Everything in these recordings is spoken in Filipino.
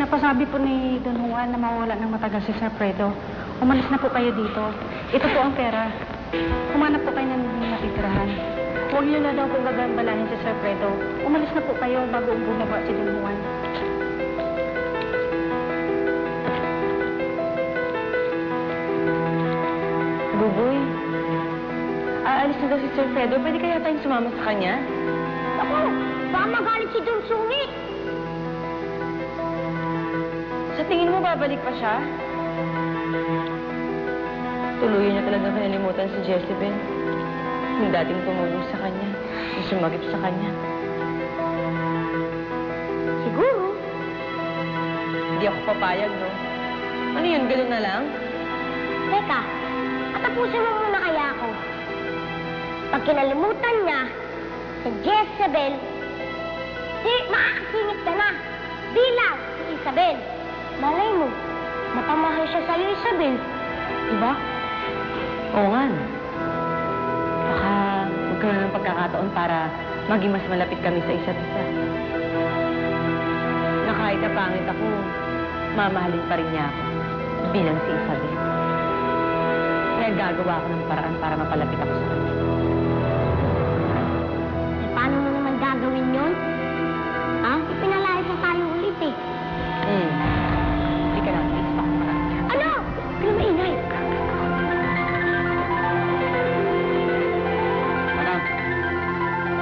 Pinapasabi po ni Don Juan na mawala ng matagal si Sir Fredo. Umalis na po kayo dito. Ito po ang pera. Humanap po kayo ng natitirahan. Huwag niyo na daw po gagambalahin si Sir Fredo. Umalis na po kayo bago bumaba si Don Juan. Buboy, aalis na daw si Sir Fredo. Pwede kaya tayong sumama sa kanya? Ako, baka magalit si Don Sumi. Sa tingin mo, babalik pa siya? Tuluyan niya talaga kinalimutan si Jezebel. Yung dating tumulong sa kanya, yung sumagip sa kanya. Siguro. Hindi ako papayag, no? Ano yun, ganun na lang? Teka, katapusin mo muna kaya ako. Pag kinalimutan niya si Jezebel, makakasingit ka na. Bilang si Isabel. Malay mo, mapamahal siya sa'yo, Isabel. Diba? Oo nga. Baka magkaroon ng pagkakataon para maging mas malapit kami sa isa't isa. Na kahit na pangit ako, mamahalin pa rin niya ako bilang si Isabel. Kaya gagawa ko ng paraan para mapalapit ako sa kanya. Eh, paano mo naman gagawin yun? Ha? Ipinalayas na tayo ulit eh. Hindi ka lang, please, baka paraan. Ano? Ano maingay? Anak,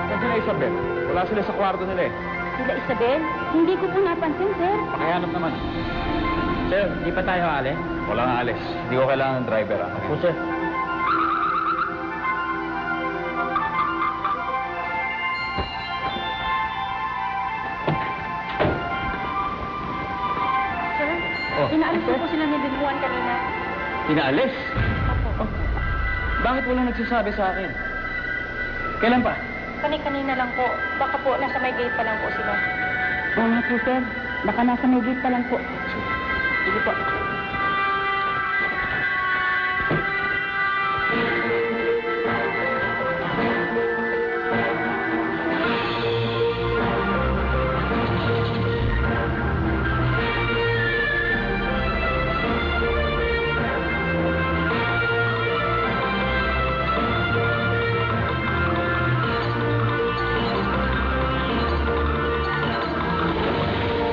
nandiyan na Isabel. Wala sila sa kwarto nila eh. Sila Isabel? Hindi ko po napansin, sir. Pakihanap naman. Sir, di pa tayo alis? Walang alis. Hindi ko kailangan ng driver, ah. Po, sir. Sir, Oh. inaalis na po sila ni Don Juan kanina. Pinaalis? Opo. Bakit walang nagsasabi sa akin? Kailan pa? Kanina lang po. Baka po nasa may gate pa lang po sila. Oo nga po, sir. Baka nasa may gate pa lang po. Sige pa.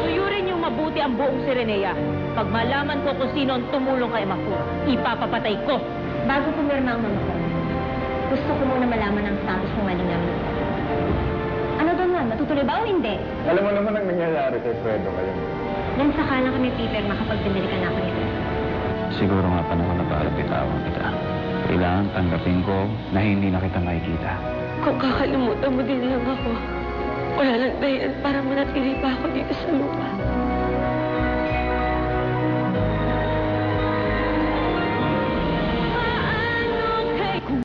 Suyurin yung mabuti ang buong Sirenea. Pag malaman ko kung sino ang tumulong kay Maku, ipapapatay ko. Bago pumirma ang mama ko, gusto ko muna malaman ang status ng wedding namin. Ano doon man? Matutuloy ba o hindi? Alam mo naman ang nangyayari kay Fredo ngayon. Nang saka lang kami pipirma kapag pinalikan ako nito. Siguro nga panahon na para bitawan kita. Kailangan tanggapin ko na hindi na kita makikita. Kung kakalimutan mo din lang ako, wala lang dahilan para manatili pa